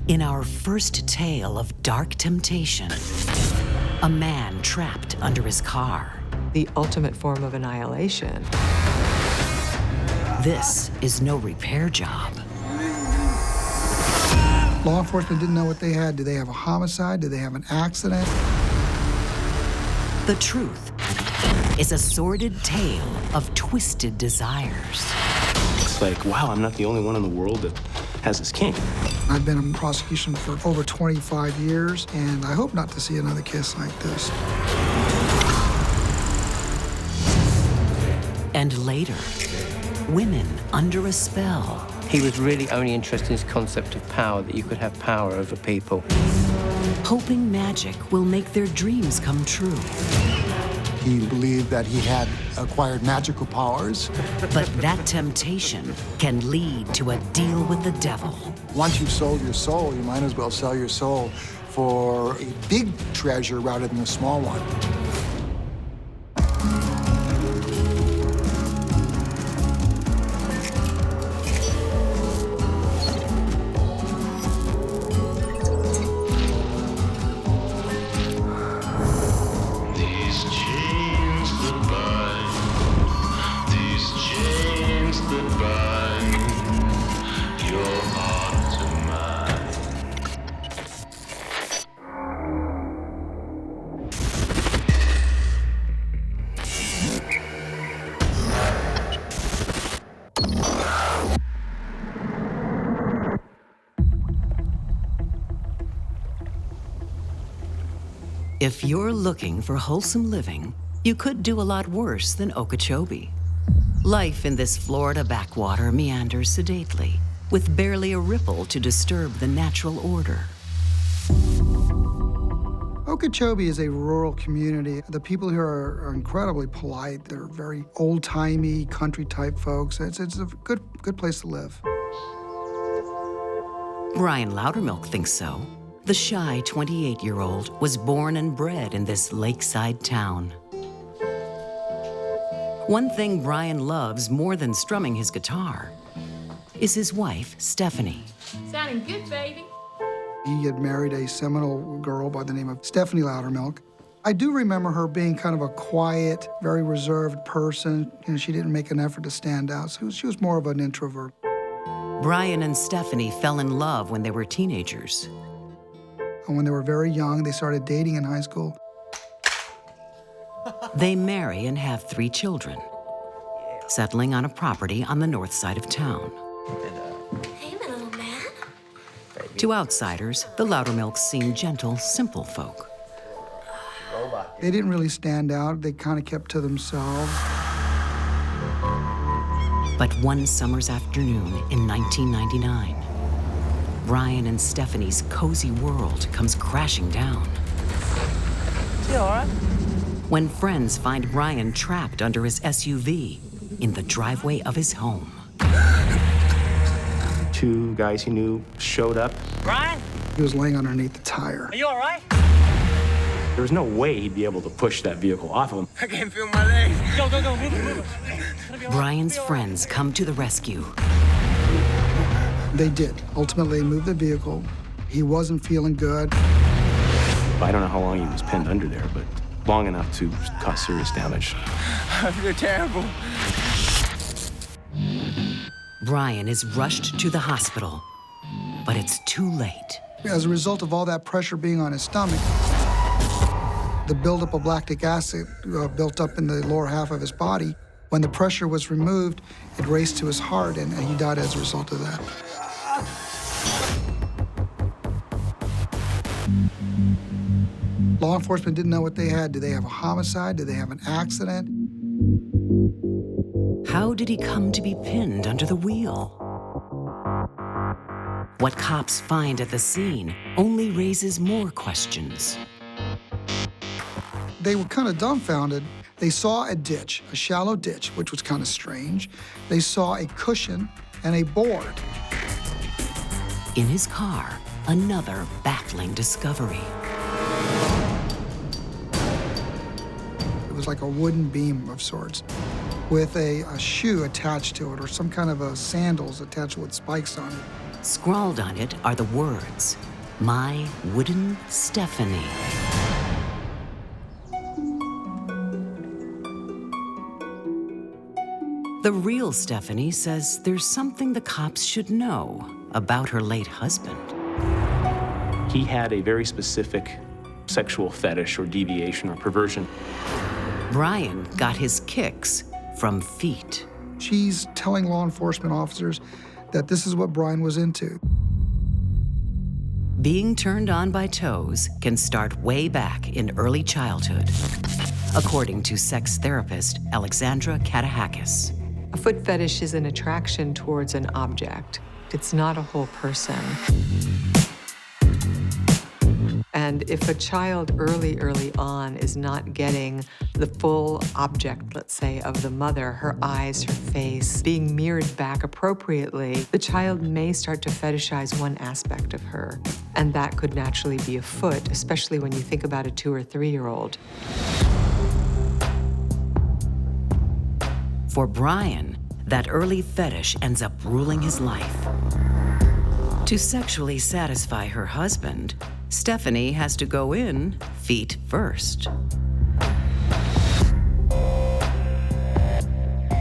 In our first tale of dark temptation, a man trapped under his car. The ultimate form of annihilation. This is no repair job. Law enforcement didn't know what they had. Did they have a homicide? Did they have an accident? The truth is a sordid tale of twisted desires. It's like, wow, I'm not the only one in the world that has this kink. I've been in prosecution for over 25 years, and I hope not to see another case like this. And later, women under a spell. He was really only interested in this concept of power, that you could have power over people. Hoping magic will make their dreams come true. He believed that he had acquired magical powers. But that temptation can lead to a deal with the devil. Once you've sold your soul, you might as well sell your soul for a big treasure rather than a small one. If you're looking for wholesome living, you could do a lot worse than Okeechobee. Life in this Florida backwater meanders sedately, with barely a ripple to disturb the natural order. Okeechobee is a rural community. The people here are incredibly polite. They're very old-timey, country-type folks. It's a good place to live. Brian Loudermilk thinks so. The shy 28-year-old was born and bred in this lakeside town. One thing Brian loves more than strumming his guitar is his wife, Stephanie. Sounding good, baby. He had married a Seminole girl by the name of Stephanie Loudermilk. I do remember her being kind of a quiet, very reserved person, and she didn't make an effort to stand out, so she was more of an introvert. Brian and Stephanie fell in love when they were teenagers. And when they were very young, they started dating in high school. They marry and have 3 children, settling on a property on the north side of town. Hey, my little man. To outsiders, the Loudermilks seem gentle, simple folk. They didn't really stand out. They kind of kept to themselves. But one summer's afternoon in 1999, Brian and Stephanie's cozy world comes crashing down. You all right? When friends find Brian trapped under his SUV in the driveway of his home. 2 guys he knew showed up. Brian, He was laying underneath the tire. are you all right? There was no way he'd be able to push that vehicle off of him. I can't feel my legs. Go, move it. Brian's friends come to the rescue. They did. Ultimately, they moved the vehicle. He wasn't feeling good. I don't know how long he was pinned under there, but long enough to cause serious damage. I feel terrible. Brian is rushed to the hospital, but it's too late. As a result of all that pressure being on his stomach, the buildup of lactic acid built up in the lower half of his body. When the pressure was removed, it raced to his heart, and he died as a result of that. Law enforcement didn't know what they had. Did they have a homicide? Did they have an accident? How did he come to be pinned under the wheel? What cops find at the scene only raises more questions. They were kind of dumbfounded. They saw a ditch, a shallow ditch, which was kind of strange. They saw a cushion and a board. In his car, another baffling discovery. It was like a wooden beam of sorts with a shoe attached to it, or some kind of a sandals attached with spikes on it. Scrawled on it are the words, "My wooden Stephanie." The real Stephanie says there's something the cops should know about her late husband. He had a very specific sexual fetish or deviation or perversion. Brian got his kicks from feet. She's telling law enforcement officers that this is what Brian was into. Being turned on by toes can start way back in early childhood, according to sex therapist Alexandra Katahakis. A foot fetish is an attraction towards an object. It's not a whole person. And if a child early on is not getting the full object, let's say, of the mother, her eyes, her face, being mirrored back appropriately, the child may start to fetishize one aspect of her. And that could naturally be a foot, especially when you think about a 2 or 3-year-old. For Brian, that early fetish ends up ruling his life. To sexually satisfy her husband, Stephanie has to go in feet first.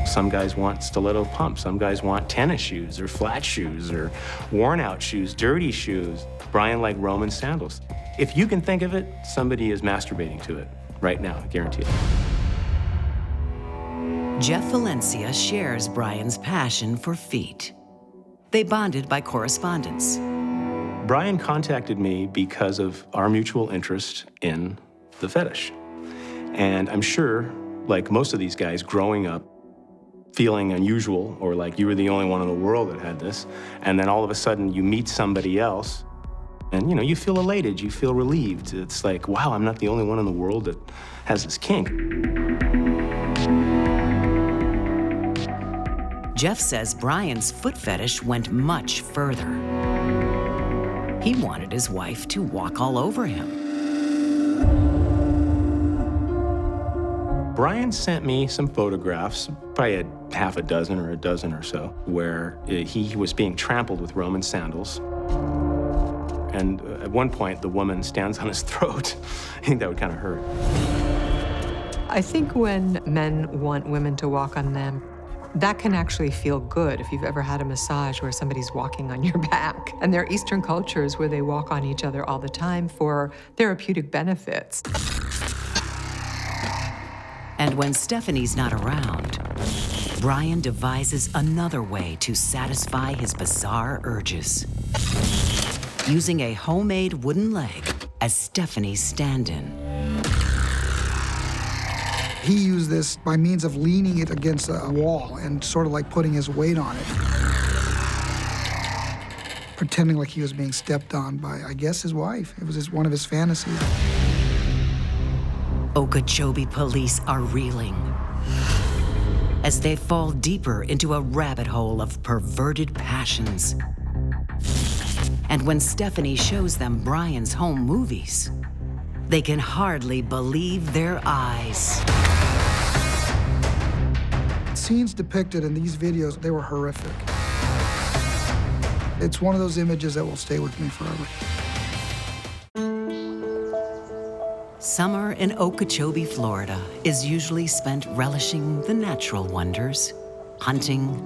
Some guys want stiletto pumps. Some guys want tennis shoes or flat shoes or worn out shoes, dirty shoes. Brian liked Roman sandals. If you can think of it, somebody is masturbating to it right now, I guarantee it. Jeff Valencia shares Brian's passion for feet. They bonded by correspondence. Brian contacted me because of our mutual interest in the fetish. And I'm sure, like most of these guys growing up, feeling unusual or like you were the only one in the world that had this, and then all of a sudden you meet somebody else and you feel elated, you feel relieved. It's like, wow, I'm not the only one in the world that has this kink. Jeff says Brian's foot fetish went much further. He wanted his wife to walk all over him. Brian sent me some photographs, probably a half a dozen or a dozen or so, where he was being trampled with Roman sandals. And at one point, the woman stands on his throat. I think that would kind of hurt. I think when men want women to walk on them, that can actually feel good if you've ever had a massage where somebody's walking on your back. And there are Eastern cultures where they walk on each other all the time for therapeutic benefits. And when Stephanie's not around, Brian devises another way to satisfy his bizarre urges. Using a homemade wooden leg as Stephanie's stand-in. He used this by means of leaning it against a wall and sort of like putting his weight on it. Pretending like he was being stepped on by, I guess, his wife. It was one of his fantasies. Okeechobee police are reeling as they fall deeper into a rabbit hole of perverted passions. And when Stephanie shows them Brian's home movies, they can hardly believe their eyes. Scenes depicted in these videos, they were horrific. It's one of those images that will stay with me forever. Summer in Okeechobee, Florida is usually spent relishing the natural wonders, hunting,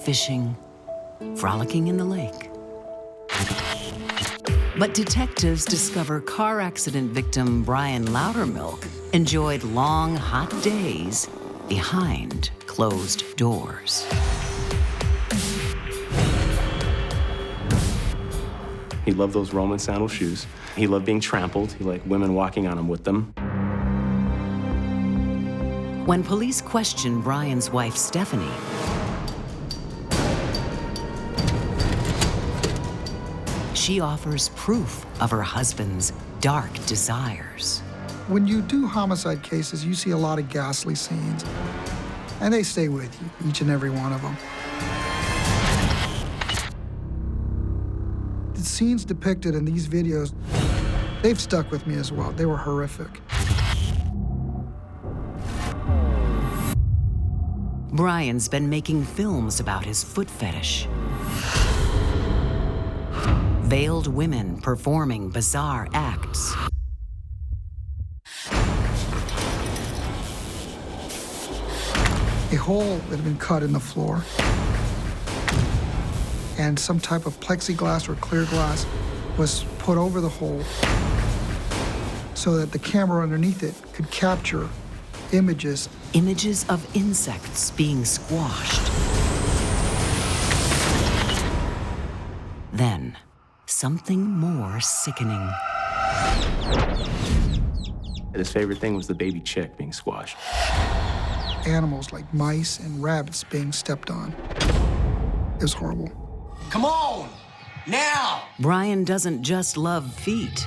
fishing, frolicking in the lake. But detectives discover car accident victim Brian Loudermilk enjoyed long, hot days behind closed doors. He loved those Roman sandal shoes. He loved being trampled. He liked women walking on him with them. When police question Brian's wife, Stephanie, she offers proof of her husband's dark desires. When you do homicide cases, you see a lot of ghastly scenes, and they stay with you, each and every one of them. The scenes depicted in these videos, they've stuck with me as well. They were horrific. Brian's been making films about his foot fetish. veiled women performing bizarre acts. A hole had been cut in the floor, and some type of plexiglass or clear glass was put over the hole so that the camera underneath it could capture images. Images of insects being squashed. Then, something more sickening. His favorite thing was the baby chick being squashed. Animals like mice and rabbits being stepped on. It was horrible. Come on, now! Brian doesn't just love feet.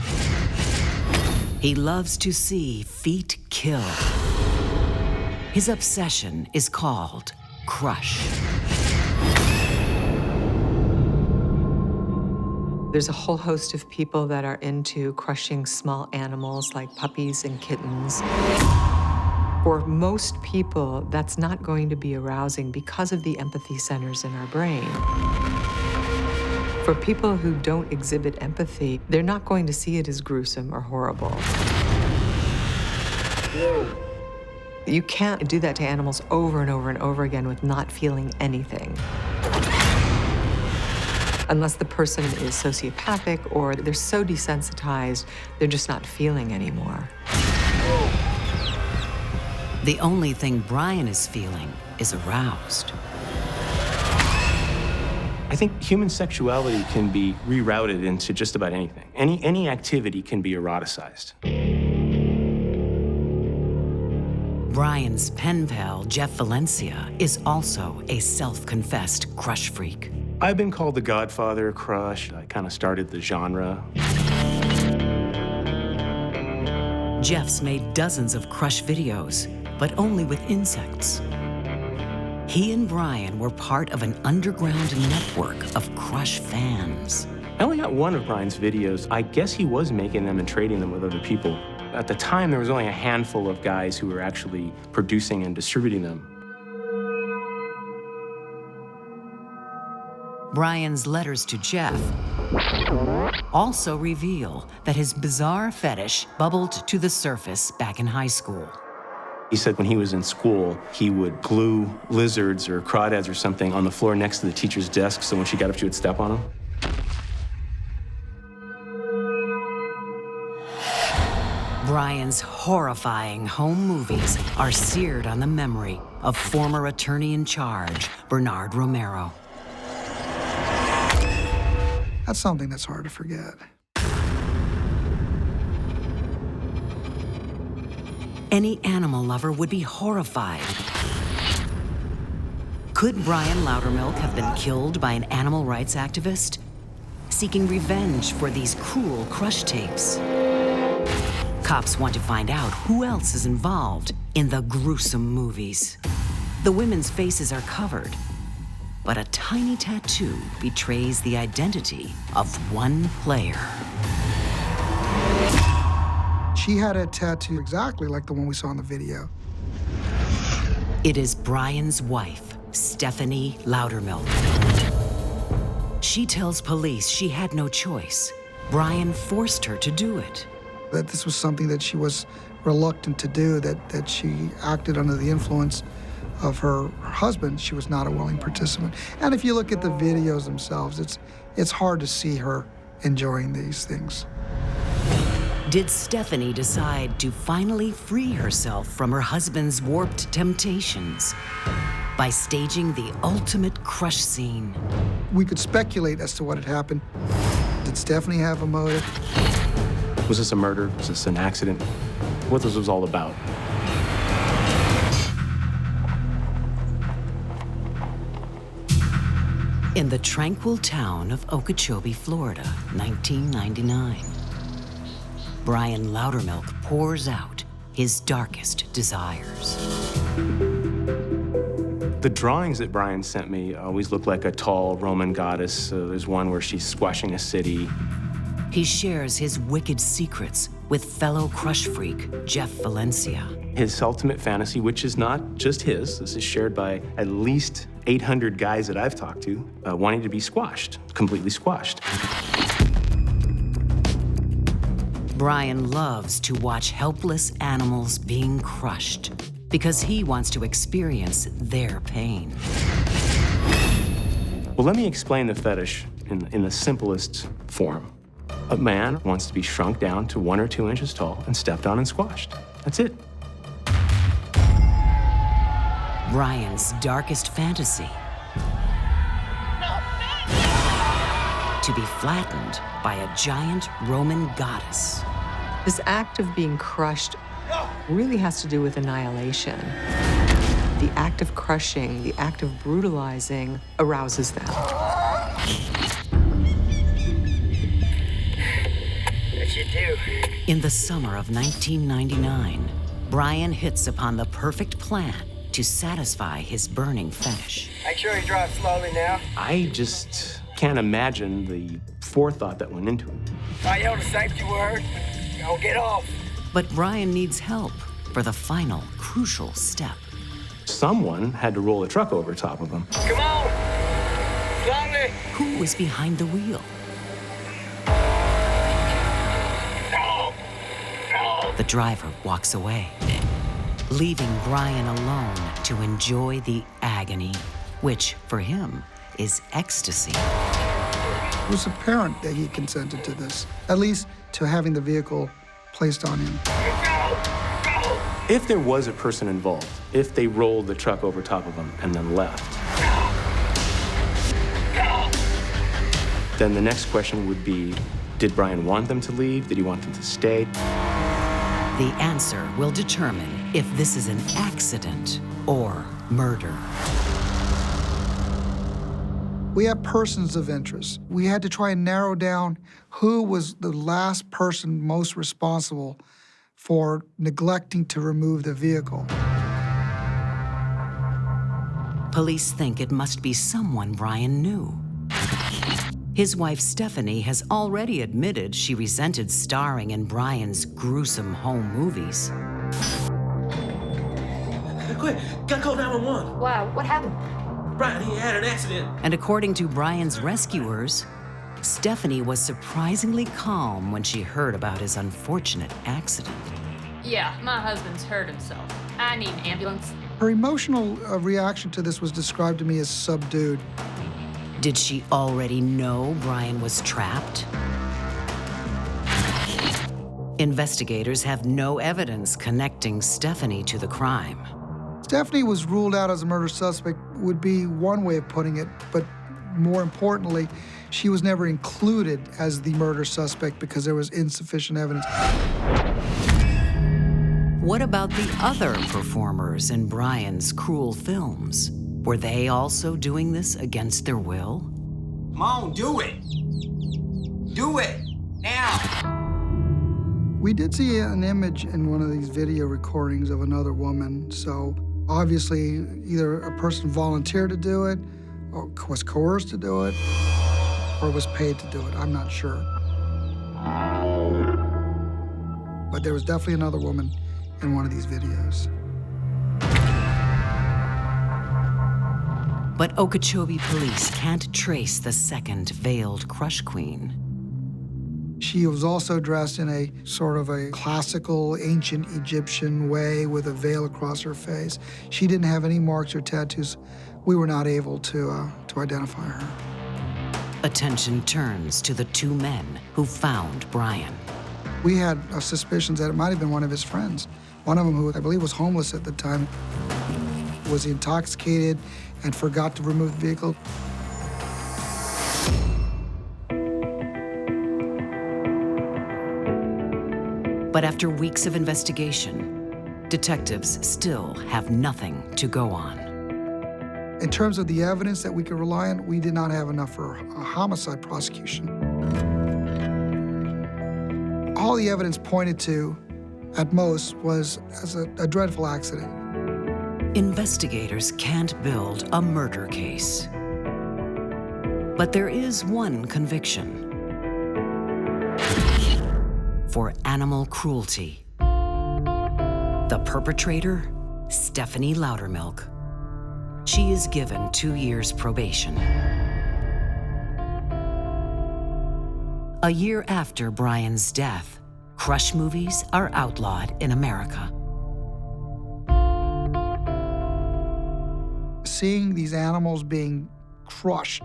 He loves to see feet kill. His obsession is called crush. There's a whole host of people that are into crushing small animals like puppies and kittens. For most people, that's not going to be arousing because of the empathy centers in our brain. For people who don't exhibit empathy, they're not going to see it as gruesome or horrible. You can't do that to animals over and over and over again with not feeling anything. Unless the person is sociopathic or they're so desensitized, they're just not feeling anymore. The only thing Brian is feeling is aroused. I think human sexuality can be rerouted into just about anything. Any activity can be eroticized. Brian's pen pal, Jeff Valencia, is also a self-confessed crush freak. I've been called the Godfather of crush. I kind of started the genre. Jeff's made dozens of crush videos, but only with insects. He and Brian were part of an underground network of crush fans. I only got one of Brian's videos. I guess he was making them and trading them with other people. At the time, there was only a handful of guys who were actually producing and distributing them. Brian's letters to Jeff also reveal that his bizarre fetish bubbled to the surface back in high school. He said when he was in school, he would glue lizards or crawdads or something on the floor next to the teacher's desk, so when she got up, she would step on them. Brian's horrifying home movies are seared on the memory of former attorney in charge, Bernard Romero. That's something that's hard to forget. Any animal lover would be horrified. Could Brian Loudermilk have been killed by an animal rights activist, seeking revenge for these cruel crush tapes? Cops want to find out who else is involved in the gruesome movies. The women's faces are covered, but a tiny tattoo betrays the identity of one player. She had a tattoo exactly like the one we saw in the video. It is Brian's wife, Stephanie Loudermilk. She tells police she had no choice. Brian forced her to do it. That this was something that she was reluctant to do, that she acted under the influence of her husband. She was not a willing participant. And if you look at the videos themselves, it's hard to see her enjoying these things. Did Stephanie decide to finally free herself from her husband's warped temptations by staging the ultimate crush scene? We could speculate as to what had happened. Did Stephanie have a motive? Was this a murder? Was this an accident? What this was all about? In the tranquil town of Okeechobee, Florida, 1999, Brian Loudermilk pours out his darkest desires. The drawings that Brian sent me always look like a tall Roman goddess. There's one where she's squashing a city. He shares his wicked secrets with fellow crush freak Jeff Valencia. His ultimate fantasy, which is not just his, this is shared by at least 800 guys that I've talked to, wanting to be squashed, completely squashed. Brian loves to watch helpless animals being crushed because he wants to experience their pain. Well, let me explain the fetish in the simplest form. A man wants to be shrunk down to 1 or 2 inches tall and stepped on and squashed. That's it. Brian's darkest fantasy: to be flattened by a giant Roman goddess. This act of being crushed really has to do with annihilation. The act of crushing, the act of brutalizing arouses them. What you do? In the summer of 1999, Brian hits upon the perfect plan to satisfy his burning fetish. Make sure you drive slowly now. I just can't imagine the forethought that went into it. I yell the safety word. Go get off. But Brian needs help for the final, crucial step. Someone had to roll a truck over top of him. Come on. Slowly. Who was behind the wheel? The driver walks away, leaving Brian alone to enjoy the agony, which for him is ecstasy. It was apparent that he consented to this, at least to having the vehicle placed on him. If there was a person involved, if they rolled the truck over top of him and then left, then the next question would be, did Brian want them to leave? Did he want them to stay? The answer will determine if this is an accident or murder. We have persons of interest. We had to try and narrow down who was the last person most responsible for neglecting to remove the vehicle. Police think it must be someone Brian knew. His wife, Stephanie, has already admitted she resented starring in Brian's gruesome home movies. Quick, gotta call 911. Wow, what happened? Brian, he had an accident. And according to Brian's rescuers, Stephanie was surprisingly calm when she heard about his unfortunate accident. Yeah, my husband's hurt himself. I need an ambulance. Her emotional reaction to this was described to me as subdued. Did she already know Brian was trapped? Investigators have no evidence connecting Stephanie to the crime. Stephanie was ruled out as a murder suspect would be one way of putting it, but more importantly, she was never included as the murder suspect because there was insufficient evidence. What about the other performers in Brian's cruel films? Were they also doing this against their will? Come on, do it. Do it. Now. We did see an image in one of these video recordings of another woman, so obviously either a person volunteered to do it, or was coerced to do it, or was paid to do it. I'm not sure. But there was definitely another woman in one of these videos. But Okeechobee police can't trace the second veiled crush queen. She was also dressed in a sort of a classical ancient Egyptian way with a veil across her face. She didn't have any marks or tattoos. We were not able to identify her. Attention turns to the 2 men who found Brian. We had suspicions that it might have been one of his friends. One of them, who I believe was homeless at the time, was intoxicated and forgot to remove the vehicle. But after weeks of investigation, detectives still have nothing to go on. In terms of the evidence that we could rely on, we did not have enough for a homicide prosecution. All the evidence pointed to, at most, was as a dreadful accident. Investigators can't build a murder case. But there is one conviction: for animal cruelty. The perpetrator, Stephanie Loudermilk. She is given 2 years probation. A year after Brian's death, Crush movies are outlawed in America. Seeing these animals being crushed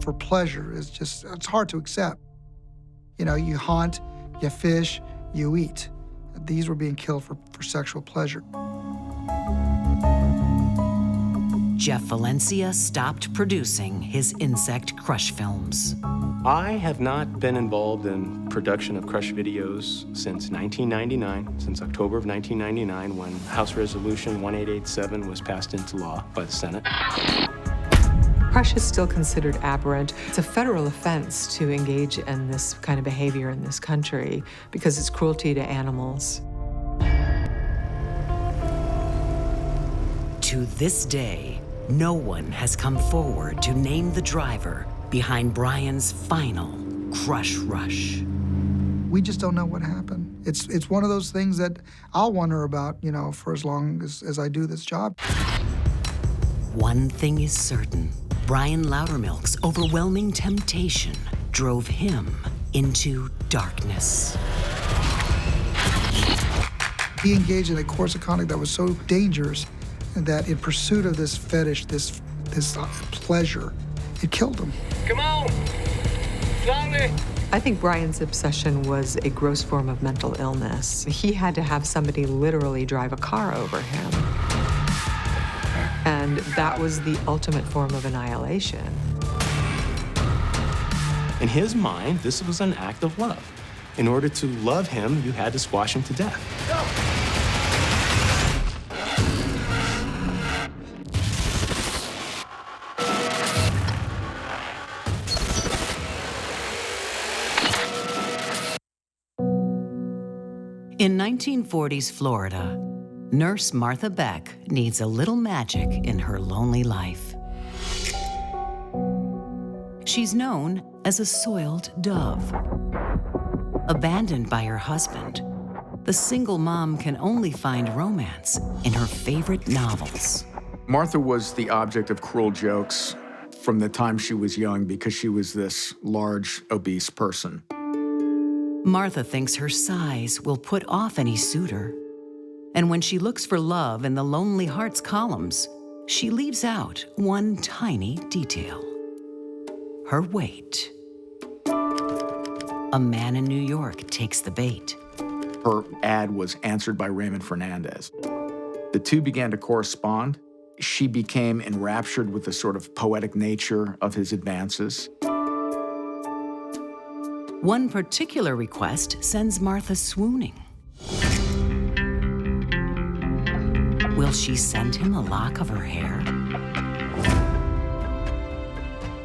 for pleasure is just, it's hard to accept. You know, you hunt, you fish, you eat. These were being killed for sexual pleasure. Jeff Valencia stopped producing his insect crush films. I have not been involved in production of crush videos since 1999, since October of 1999, when House Resolution 1887 was passed into law by the Senate. Crush is still considered aberrant. It's a federal offense to engage in this kind of behavior in this country because it's cruelty to animals. To this day, no one has come forward to name the driver behind Brian's final crush rush. We just don't know what happened. It's one of those things that I'll wonder about, you know, for as long as I do this job. One thing is certain. Brian Loudermilk's overwhelming temptation drove him into darkness. He engaged in a course of conduct that was so dangerous that in pursuit of this fetish, this pleasure, it killed him. Come on! Slowly! I think Brian's obsession was a gross form of mental illness. He had to have somebody literally drive a car over him. And that was the ultimate form of annihilation. In his mind, this was an act of love. In order to love him, you had to squash him to death. Go! In 1940s Florida, nurse Martha Beck needs a little magic in her lonely life. She's known as a soiled dove. Abandoned by her husband, the single mom can only find romance in her favorite novels. Martha was the object of cruel jokes from the time she was young because she was this large, obese person. Martha thinks her size will put off any suitor. And when she looks for love in the Lonely Hearts columns, she leaves out one tiny detail: her weight. A man in New York takes the bait. Her ad was answered by Raymond Fernandez. The two began to correspond. She became enraptured with the sort of poetic nature of his advances. One particular request sends Martha swooning. Will she send him a lock of her hair?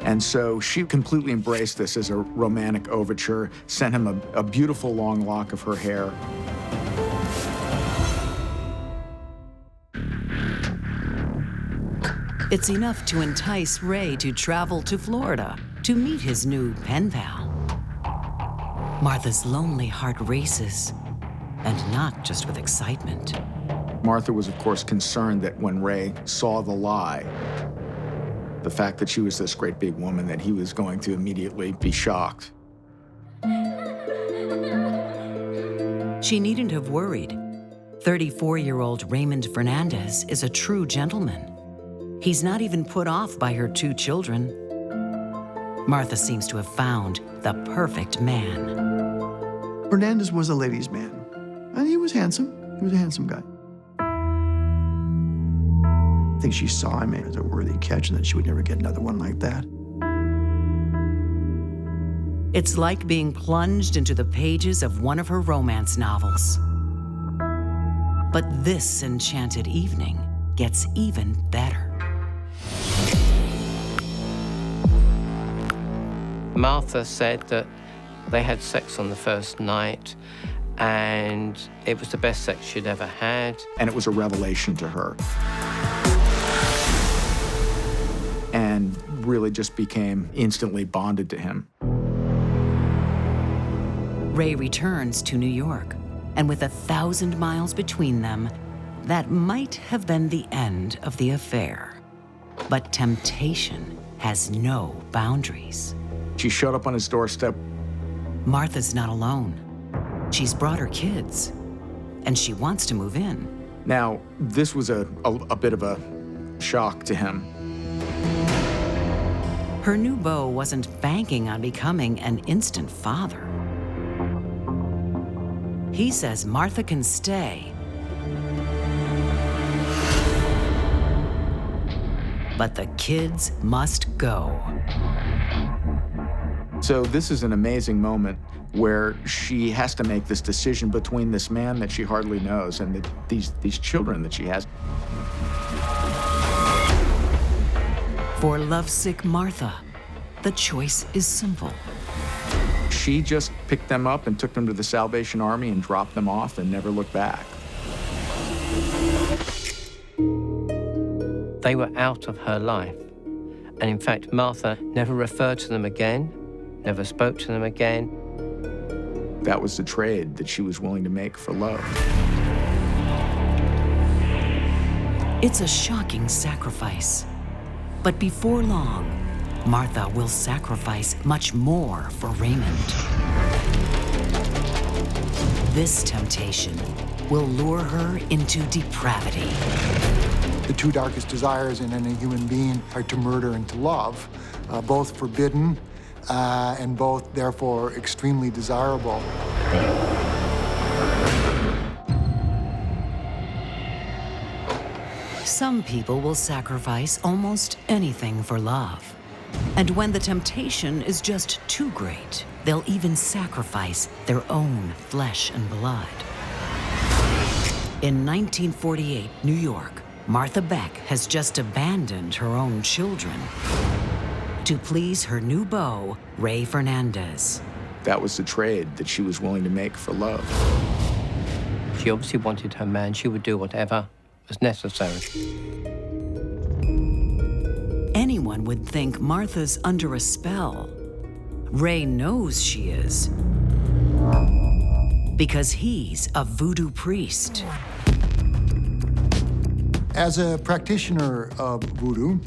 And so she completely embraced this as a romantic overture, sent him a beautiful long lock of her hair. It's enough to entice Ray to travel to Florida to meet his new pen pal. Martha's lonely heart races, and not just with excitement. Martha was, of course, concerned that when Ray saw the lie, the fact that she was this great big woman, that he was going to immediately be shocked. She needn't have worried. 34-year-old Raymond Fernandez is a true gentleman. He's not even put off by her two children. Martha seems to have found the perfect man. Fernandez was a ladies' man, and he was handsome. He was a handsome guy. I think she saw him as a worthy catch and that she would never get another one like that. It's like being plunged into the pages of one of her romance novels. But this enchanted evening gets even better. Martha said that they had sex on the first night and it was the best sex she'd ever had. And it was a revelation to her. And really just became instantly bonded to him. Ray returns to New York, and with 1,000 miles between them, that might have been the end of the affair. But temptation has no boundaries. She showed up on his doorstep Martha's not alone. She's brought her kids, and she wants to move in. Now, this was a bit of a shock to him. Her new beau wasn't banking on becoming an instant father. He says Martha can stay, but the kids must go. So this is an amazing moment where she has to make this decision between this man that she hardly knows and these children that she has. For lovesick Martha, the choice is simple. She just picked them up and took them to the Salvation Army and dropped them off and never looked back. They were out of her life. And in fact, Martha never referred to them again, never spoke to them again. That was the trade that she was willing to make for love. It's a shocking sacrifice. But before long, Martha will sacrifice much more for Raymond. This temptation will lure her into depravity. The two darkest desires in any human being are to murder and to love, both forbidden and both, therefore, extremely desirable. Some people will sacrifice almost anything for love. And when the temptation is just too great, they'll even sacrifice their own flesh and blood. In 1948, New York, Martha Beck has just abandoned her own children to please her new beau, Ray Fernandez. That was the trade that she was willing to make for love. She obviously wanted her man. She would do whatever was necessary. Anyone would think Martha's under a spell. Ray knows she is, because he's a voodoo priest. As a practitioner of voodoo,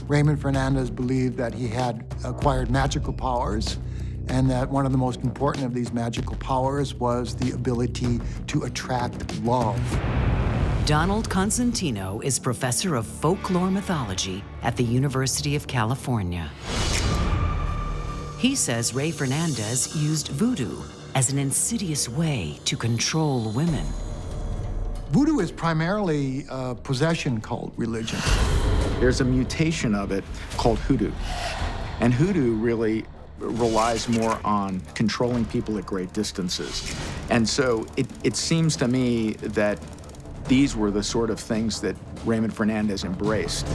Raymond Fernandez believed that he had acquired magical powers, and that one of the most important of these magical powers was the ability to attract love. Donald Constantino is professor of folklore mythology at the University of California. He says Ray Fernandez used voodoo as an insidious way to control women. Voodoo is primarily a possession cult religion. There's a mutation of it called hoodoo. And hoodoo really relies more on controlling people at great distances. And so it seems to me that these were the sort of things that Raymond Fernandez embraced.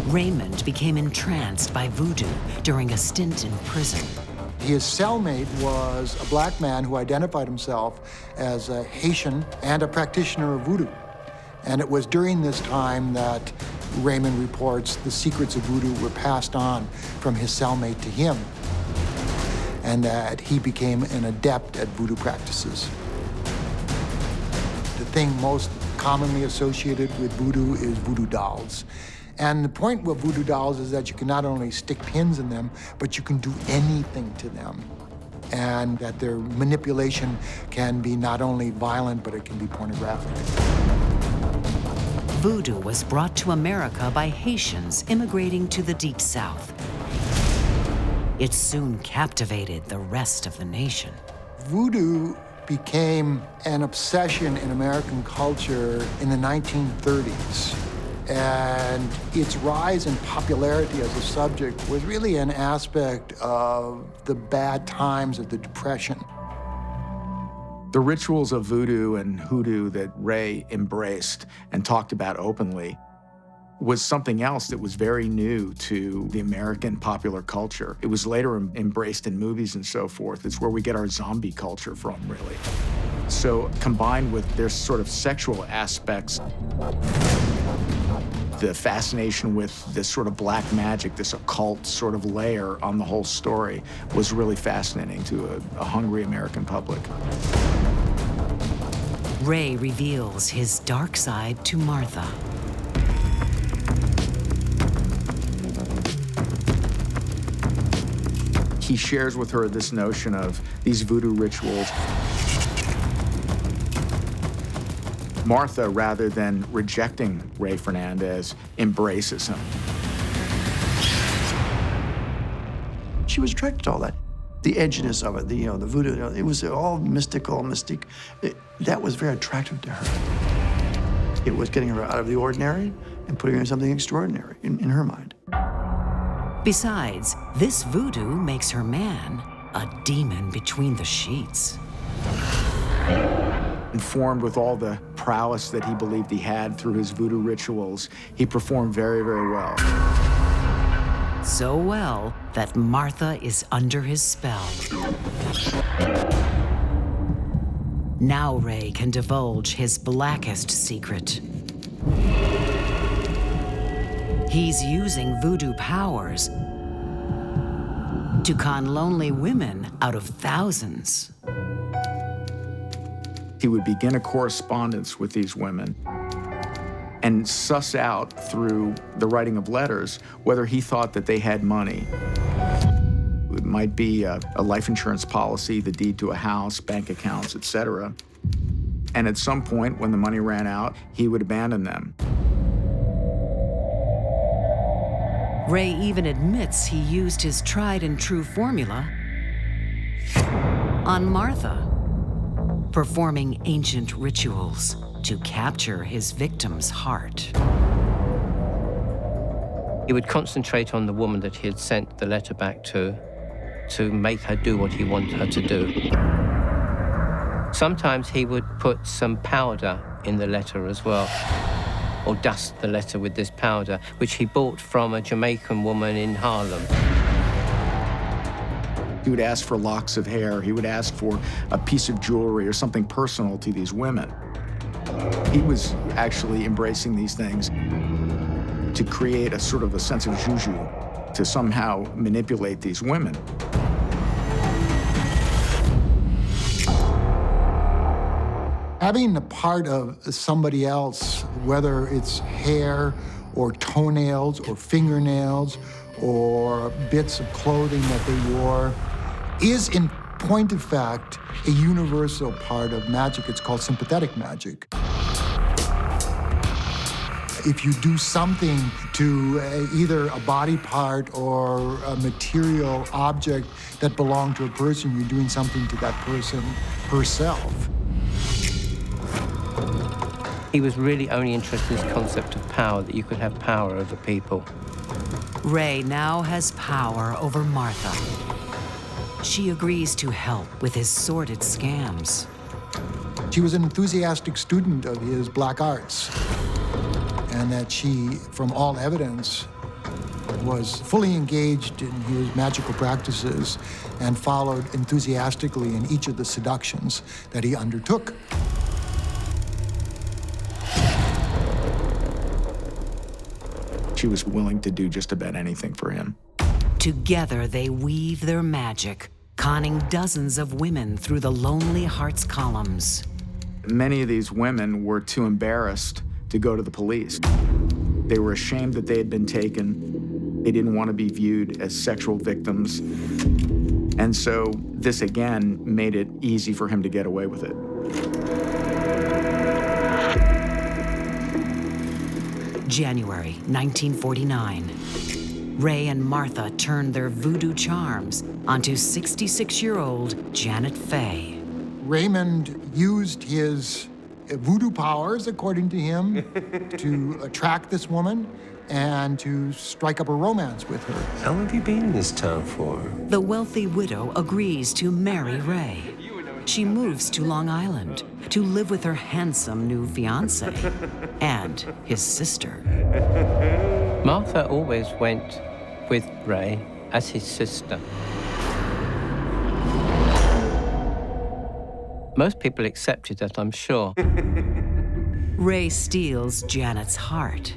Raymond became entranced by voodoo during a stint in prison. His cellmate was a black man who identified himself as a Haitian and a practitioner of voodoo. And it was during this time that Raymond reports the secrets of voodoo were passed on from his cellmate to him, and that he became an adept at voodoo practices. The thing most commonly associated with voodoo is voodoo dolls. And the point with voodoo dolls is that you can not only stick pins in them, but you can do anything to them. And that their manipulation can be not only violent, but it can be pornographic. Voodoo was brought to America by Haitians immigrating to the Deep South. It soon captivated the rest of the nation. Voodoo became an obsession in American culture in the 1930s. And its rise in popularity as a subject was really an aspect of the bad times of the Depression. The rituals of voodoo and hoodoo that Ray embraced and talked about openly was something else that was very new to the American popular culture. It was later embraced in movies and so forth. It's where we get our zombie culture from, really. So combined with their sort of sexual aspects, the fascination with this sort of black magic, this occult sort of layer on the whole story was really fascinating to a hungry American public. Ray reveals his dark side to Martha. he shares with her this notion of these voodoo rituals. Martha, rather than rejecting Ray Fernandez, embraces him. She was attracted to all that. The edginess of it, the voodoo, it was all mystical, mystique. That was very attractive to her. It was getting her out of the ordinary and putting her in something extraordinary in her mind. Besides, this voodoo makes her man a demon between the sheets. Informed with all the prowess that he believed he had through his voodoo rituals, he performed very, very well. So well that Martha is under his spell. Now Ray can divulge his blackest secret. He's using voodoo powers to con lonely women out of thousands. He would begin a correspondence with these women and suss out through the writing of letters whether he thought that they had money. It might be a life insurance policy, the deed to a house, bank accounts, etc. And at some point, when the money ran out, he would abandon them. Ray even admits he used his tried and true formula on Martha, performing ancient rituals to capture his victim's heart. He would concentrate on the woman that he had sent the letter back to make her do what he wanted her to do. Sometimes he would put some powder in the letter as well, or dust the letter with this powder, which he bought from a Jamaican woman in Harlem. He would ask for locks of hair. He would ask for a piece of jewelry or something personal to these women. He was actually embracing these things to create a sort of a sense of juju, to somehow manipulate these women. Having a part of somebody else, whether it's hair or toenails or fingernails or bits of clothing that they wore, is in point of fact a universal part of magic. It's called sympathetic magic. If you do something to either a body part or a material object that belonged to a person, you're doing something to that person herself. He was really only interested in this concept of power, that you could have power over people. Ray now has power over Martha. She agrees to help with his sordid scams. She was an enthusiastic student of his black arts, and that she, from all evidence, was fully engaged in his magical practices and followed enthusiastically in each of the seductions that he undertook. She was willing to do just about anything for him. Together, they weave their magic, conning dozens of women through the Lonely Hearts columns. Many of these women were too embarrassed to go to the police. They were ashamed that they had been taken. They didn't want to be viewed as sexual victims. And so this, again, made it easy for him to get away with it. January 1949. Ray and Martha turned their voodoo charms onto 66-year-old Janet Fay. Raymond used his voodoo powers, according to him, to attract this woman and to strike up a romance with her. How long have you been in this town for? The wealthy widow agrees to marry Ray. She moves to Long Island to live with her handsome new fiancé and his sister. Martha always went with Ray as his sister. Most people accepted that, I'm sure. Ray steals Janet's heart,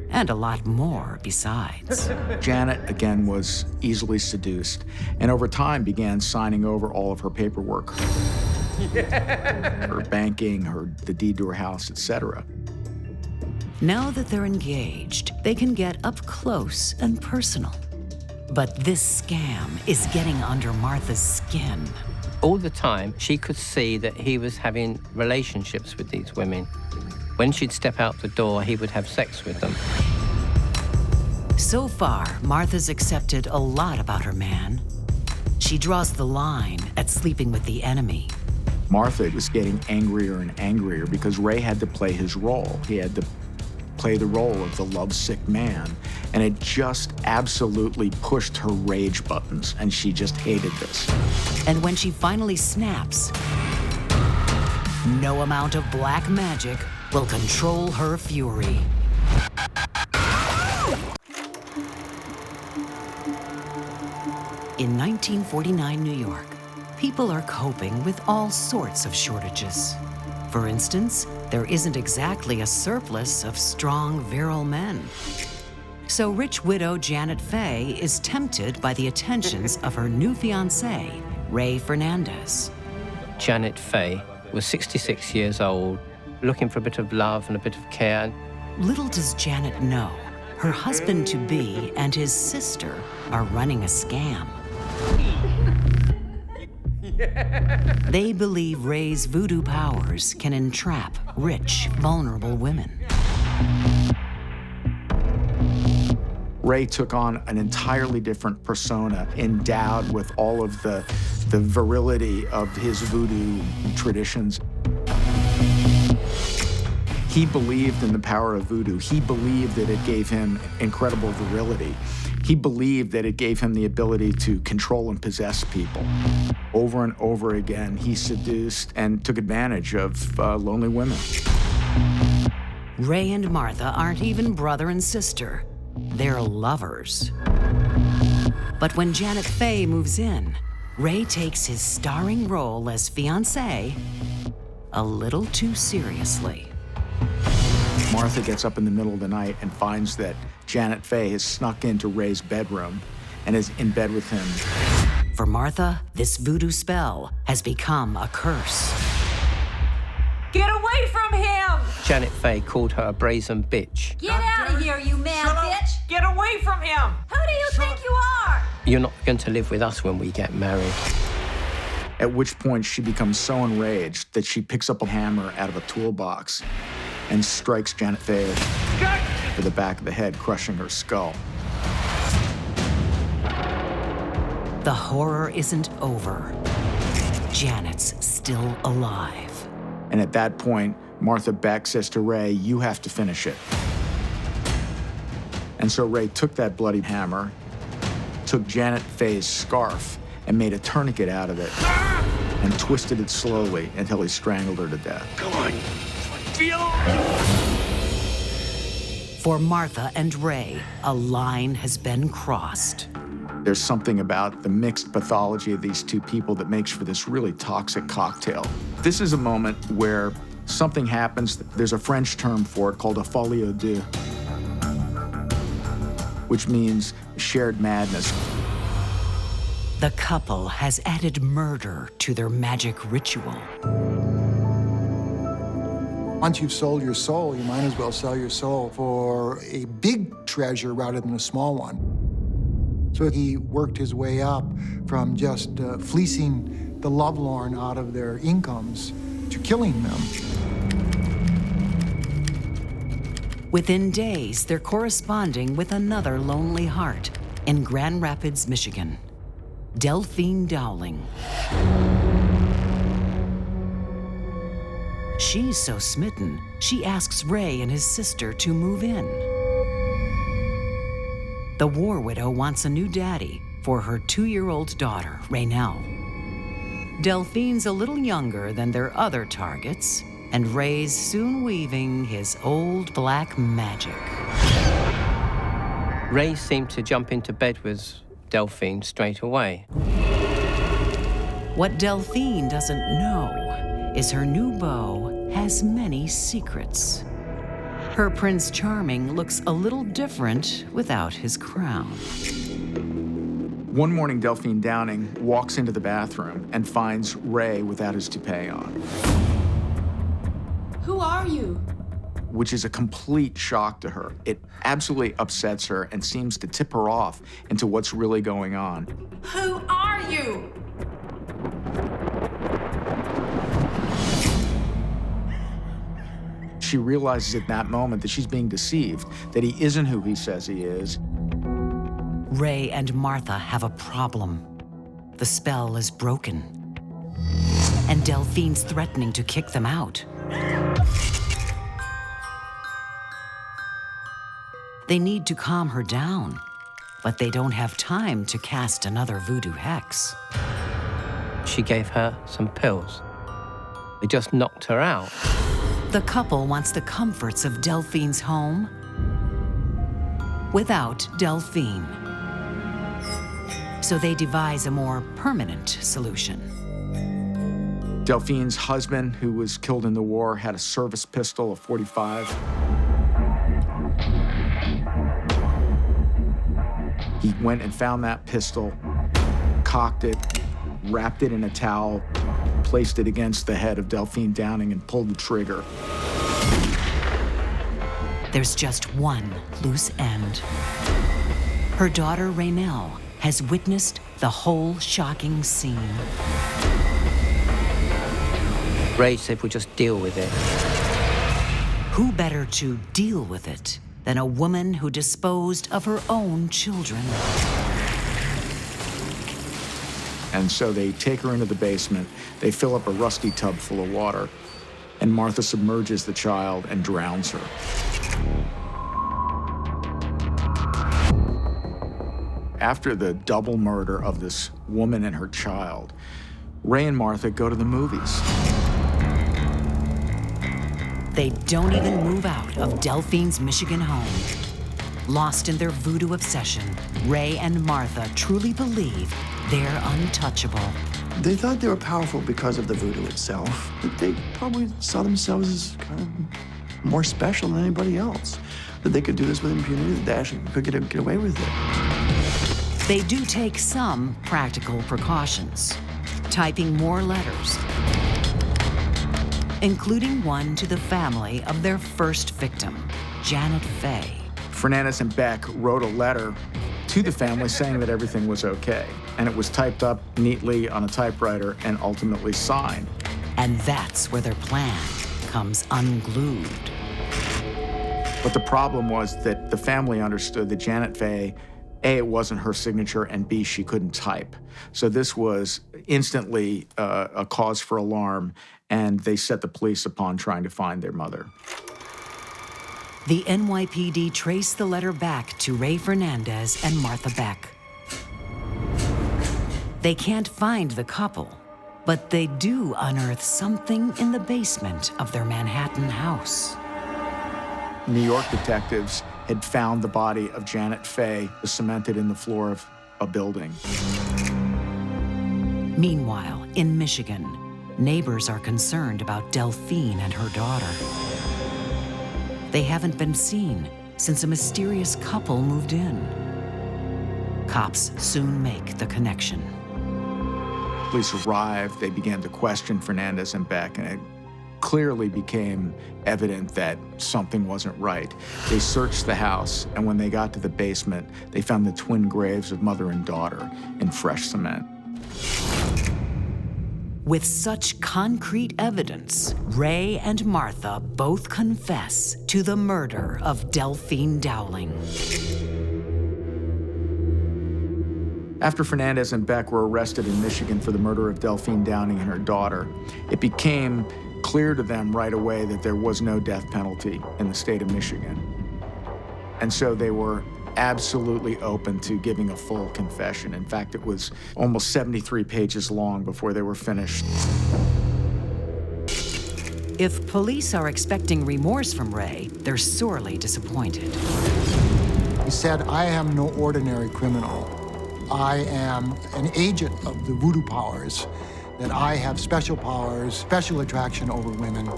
and a lot more besides. Janet, again, was easily seduced, and over time began signing over all of her paperwork. Her banking, the deed to her house, etc. Now that they're engaged, they can get up close and personal. But this scam is getting under Martha's skin. All the time, she could see that he was having relationships with these women. When she'd step out the door, he would have sex with them. So far, Martha's accepted a lot about her man. She draws the line at sleeping with the enemy. Martha was getting angrier and angrier because Ray had to play his role. He had to play the role of the lovesick man, and it just absolutely pushed her rage buttons, and she just hated this. And when she finally snaps, no amount of black magic will control her fury. In 1949 New York, people are coping with all sorts of shortages. For instance, there isn't exactly a surplus of strong, virile men. So rich widow Janet Fay is tempted by the attentions of her new fiancé, Ray Fernandez. Janet Fay was 66 years old, looking for a bit of love and a bit of care. Little does Janet know, her husband-to-be and his sister are running a scam. They believe Ray's voodoo powers can entrap rich, vulnerable women. Ray took on an entirely different persona, endowed with all of the virility of his voodoo traditions. He believed in the power of voodoo. He believed that it gave him incredible virility. He believed that it gave him the ability to control and possess people. Over and over again, he seduced and took advantage of lonely women. Ray and Martha aren't even brother and sister. They're lovers. But when Janet Fay moves in, Ray takes his starring role as fiancé a little too seriously. Martha gets up in the middle of the night and finds that Janet Fay has snuck into Ray's bedroom and is in bed with him. For Martha, this voodoo spell has become a curse. Get away from him! Janet Fay called her a brazen bitch. Get out of here, you mad bitch! Get away from him! Who do you think you are? You're not going to live with us when we get married. At which point she becomes so enraged that she picks up a hammer out of a toolbox and strikes Janet Fay to the back of the head, crushing her skull. The horror isn't over. Janet's still alive. And at that point, Martha Beck says to Ray, "You have to finish it." And so Ray took that bloody hammer, took Janet Fay's scarf, and made a tourniquet out of it, and twisted it slowly until he strangled her to death. Come on. Feel. For Martha and Ray, a line has been crossed. There's something about the mixed pathology of these two people that makes for this really toxic cocktail. This is a moment where something happens. There's a French term for it called a folie à deux, which means shared madness. The couple has added murder to their magic ritual. Once you've sold your soul, you might as well sell your soul for a big treasure rather than a small one. So he worked his way up from just fleecing the lovelorn out of their incomes to killing them. Within days, they're corresponding with another lonely heart in Grand Rapids, Michigan, Delphine Dowling. She's so smitten, she asks Ray and his sister to move in. The war widow wants a new daddy for her 2-year-old daughter, Raynell. Delphine's a little younger than their other targets, and Ray's soon weaving his old black magic. Ray seemed to jump into bed with Delphine straight away. What Delphine doesn't know is her new beau has many secrets. Her Prince Charming looks a little different without his crown. One morning, Delphine Downing walks into the bathroom and finds Ray without his toupee on. Who are you? which is a complete shock to her. It absolutely upsets her and seems to tip her off into what's really going on. Who are you? She realizes at that moment that she's being deceived, that he isn't who he says he is. Ray and Martha have a problem. The spell is broken, and Delphine's threatening to kick them out. They need to calm her down, but they don't have time to cast another voodoo hex. She gave her some pills. They just knocked her out. The couple wants the comforts of Delphine's home without Delphine. So they devise a more permanent solution. Delphine's husband, who was killed in the war, had a service pistol, a .45. He went and found that pistol, cocked it, wrapped it in a towel, placed it against the head of Delphine Downing and pulled the trigger. There's just one loose end. Her daughter, Raynell, has witnessed the whole shocking scene. Ray said we'll just deal with it. Who better to deal with it than a woman who disposed of her own children? And so they take her into the basement, they fill up a rusty tub full of water, and Martha submerges the child and drowns her. After the double murder of this woman and her child, Ray and Martha go to the movies. They don't even move out of Delphine's Michigan home. Lost in their voodoo obsession, Ray and Martha truly believe they're untouchable. They thought they were powerful because of the voodoo itself. That they probably saw themselves as kind of more special than anybody else. That they could do this with impunity, that they actually could get away with it. They do take some practical precautions, typing more letters, including one to the family of their first victim, Janet Fay. Fernandez and Beck wrote a letter to the family saying that everything was okay. And it was typed up neatly on a typewriter and ultimately signed. And that's where their plan comes unglued. But the problem was that the family understood that Janet Fay, A, it wasn't her signature, and B, she couldn't type. So this was instantly a cause for alarm, and they set the police upon trying to find their mother. The NYPD traced the letter back to Ray Fernandez and Martha Beck. They can't find the couple, but they do unearth something in the basement of their Manhattan house. New York detectives had found the body of Janet Fay cemented in the floor of a building. Meanwhile, in Michigan, neighbors are concerned about Delphine and her daughter. They haven't been seen since a mysterious couple moved in. Cops soon make the connection. Police arrived, they began to question Fernandez and Beck, and it clearly became evident that something wasn't right. They searched the house, and when they got to the basement, they found the twin graves of mother and daughter in fresh cement. With such concrete evidence, Ray and Martha both confess to the murder of Delphine Dowling. After Fernandez and Beck were arrested in Michigan for the murder of Delphine Downing and her daughter, it became clear to them right away that there was no death penalty in the state of Michigan. And so they were absolutely open to giving a full confession. In fact, it was almost 73 pages long before they were finished. If police are expecting remorse from Ray, they're sorely disappointed. He said, "I am no ordinary criminal. I am an agent of the voodoo powers, that I have special powers, special attraction over women,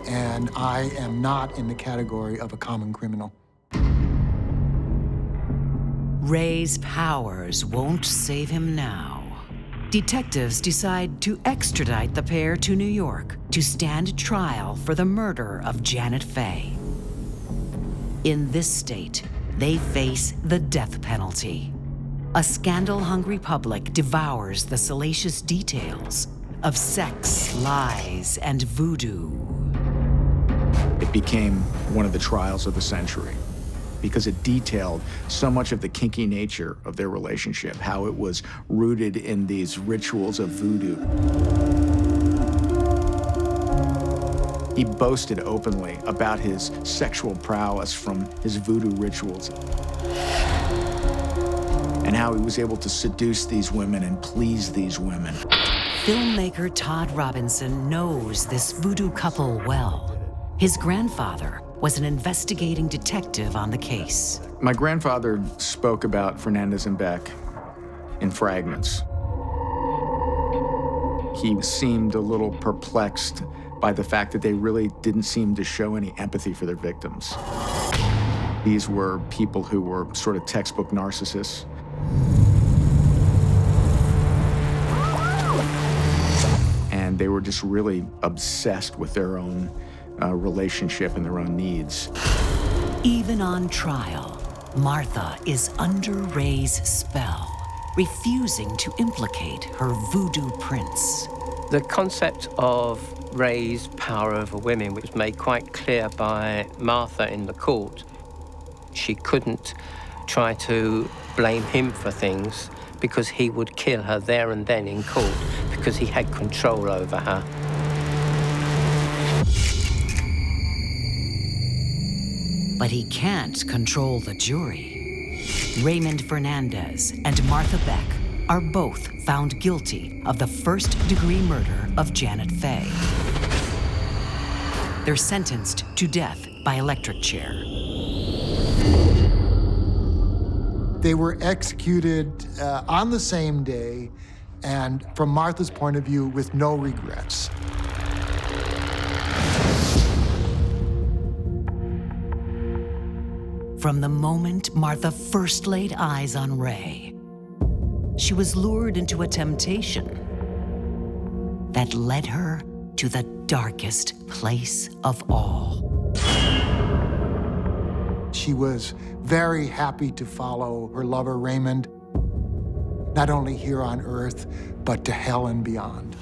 and I am not in the category of a common criminal." Ray's powers won't save him now. Detectives decide to extradite the pair to New York to stand trial for the murder of Janet Fay. In this state, they face the death penalty. A scandal-hungry public devours the salacious details of sex, lies, and voodoo. It became one of the trials of the century because it detailed so much of the kinky nature of their relationship, how it was rooted in these rituals of voodoo. He boasted openly about his sexual prowess from his voodoo rituals and how he was able to seduce these women and please these women. Filmmaker Todd Robinson knows this voodoo couple well. His grandfather was an investigating detective on the case. My grandfather spoke about Fernandez and Beck in fragments. He seemed a little perplexed by the fact that they really didn't seem to show any empathy for their victims. These were people who were sort of textbook narcissists. And they were just really obsessed with their own relationship and their own needs. Even on trial, Martha is under Ray's spell, refusing to implicate her voodoo prince. The concept of Ray's power over women was made quite clear by Martha in the court. She couldn't try to blame him for things because he would kill her there and then in court because he had control over her. But he can't control the jury. Raymond Fernandez and Martha Beck are both found guilty of the first-degree murder of Janet Faye. They're sentenced to death by electric chair. They were executed on the same day, and from Martha's point of view, with no regrets. From the moment Martha first laid eyes on Ray, she was lured into a temptation that led her to the darkest place of all. She was very happy to follow her lover, Raymond, not only here on Earth, but to hell and beyond.